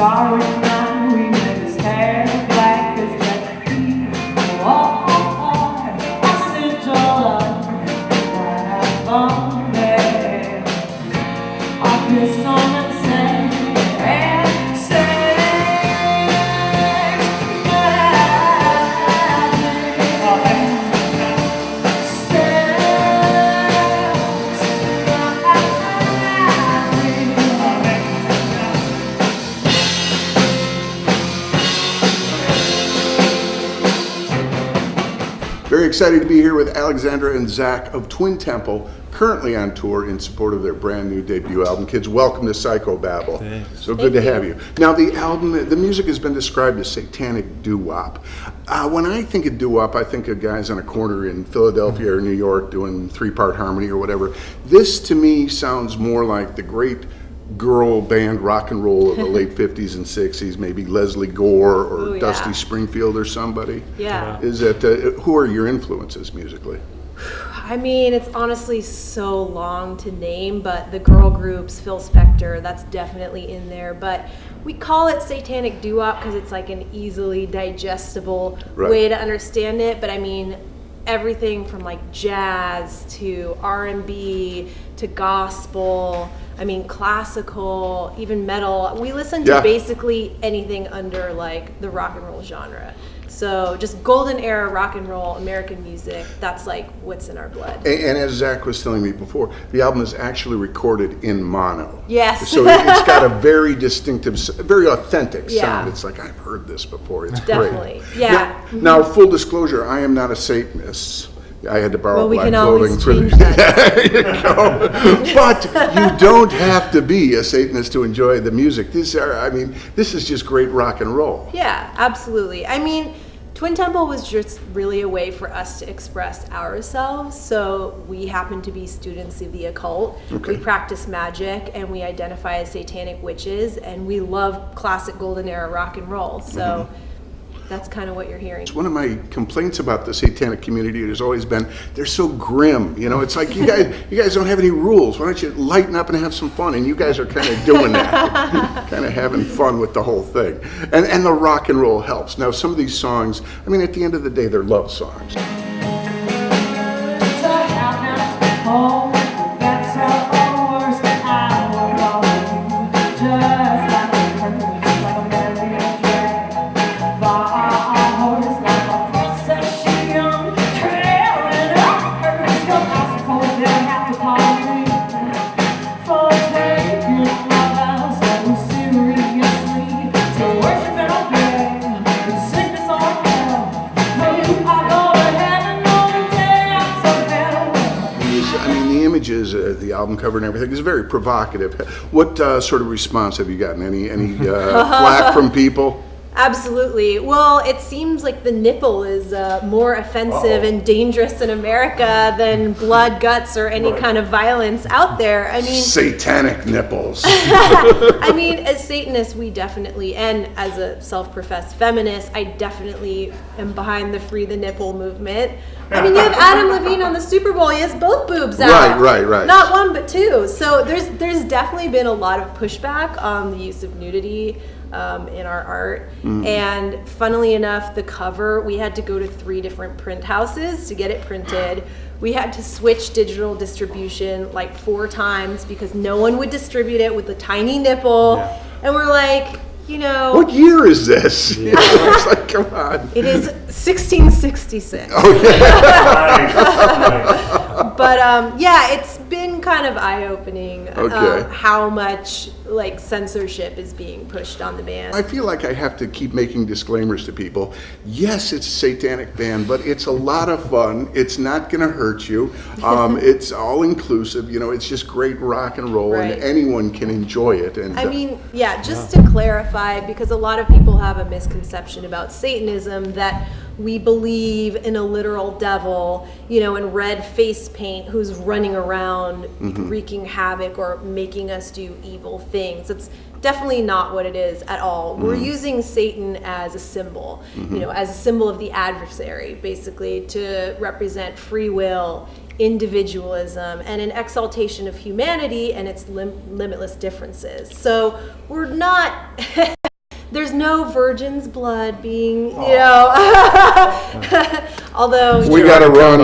Dark night, we made his hair black as jet. Oh, I said, Jola, have fun there. I kissed on and sang, and sang, Very excited to be here with Alexandra and Zach of Twin Temple, currently on tour in support of their brand new debut album. Kids, welcome to Psychobabble. Thanks. So good to have you. Now, the album, the music has been described as satanic doo-wop. When I think of doo-wop, I think of guys on a corner in Philadelphia or New York doing three-part harmony or whatever. This, to me, sounds more like the great girl band rock and roll of the late 50s and 60s, maybe Leslie Gore or Ooh, yeah. Dusty Springfield or somebody. Yeah. Is that, who are your influences musically? I mean, it's honestly so long to name, but the girl groups, Phil Spector, that's definitely in there. But we call it satanic doo-wop because it's like an easily digestible way to understand it. But I mean, everything from like jazz to R&B to gospel, I mean, classical, even metal. We listen to basically anything under like the rock and roll genre. So just golden era rock and roll, American music, that's like what's in our blood. And as Zach was telling me before, the album is actually recorded in mono. Yes. So it's got a very distinctive, very authentic sound. Yeah. It's like, I've heard this before. It's Definitely. great. Yeah. Now, full disclosure, I am not a Satanist. I had to borrow we black can clothing always for change that. There you go. But you don't have to be a Satanist to enjoy the music. This is just great rock and roll. Yeah, absolutely. I mean, Twin Temple was just really a way for us to express ourselves. So we happen to be students of the occult. Okay. We practice magic and we identify as satanic witches, and we love classic golden era rock and roll. So that's kind of what you're hearing. One of my complaints about the satanic community has always been they're so grim. You know, it's like you guys don't have any rules. Why don't you lighten up and have some fun? And you guys are kind of doing that, kind of having fun with the whole thing. And the rock and roll helps. Now, some of these songs, I mean, at the end of the day, they're love songs. The album cover and everything is very provocative. What sort of response have you gotten? Any flack from people? Absolutely. Well, it seems like the nipple is more offensive and dangerous in America than blood, guts, or any kind of violence out there. I mean, satanic nipples. I mean, as Satanists, we definitely, and as a self-professed feminist, I definitely am behind the Free the Nipple movement. I mean, you have Adam Levine on the Super Bowl. He has both boobs out. Right. Not one, but two. So there's definitely been a lot of pushback on the use of nudity in our art. And funnily enough, the cover, we had to go to 3 different print houses to get it printed. We had to switch digital distribution like 4 times because no one would distribute it with a tiny nipple. Yeah. And we're like, you know, what year is this? Yeah. It's like, come on. It is 1666. Okay. But yeah, it's been kind of eye-opening how much like censorship is being pushed on the band. I feel like I have to keep making disclaimers to people. Yes, it's a satanic band, but it's a lot of fun. It's not going to hurt you. It's all inclusive. You know, it's just great rock and roll, and anyone can enjoy it. And I mean, yeah, just to clarify, because a lot of people have a misconception about Satanism that we believe in a literal devil, you know, in red face paint who's running around wreaking havoc or making us do evil things. It's definitely not what it is at all. We're using Satan as a symbol, you know, as a symbol of the adversary, basically, to represent free will, individualism, and an exaltation of humanity and its limitless differences. So we're not there's no virgin's blood being, although We got to run.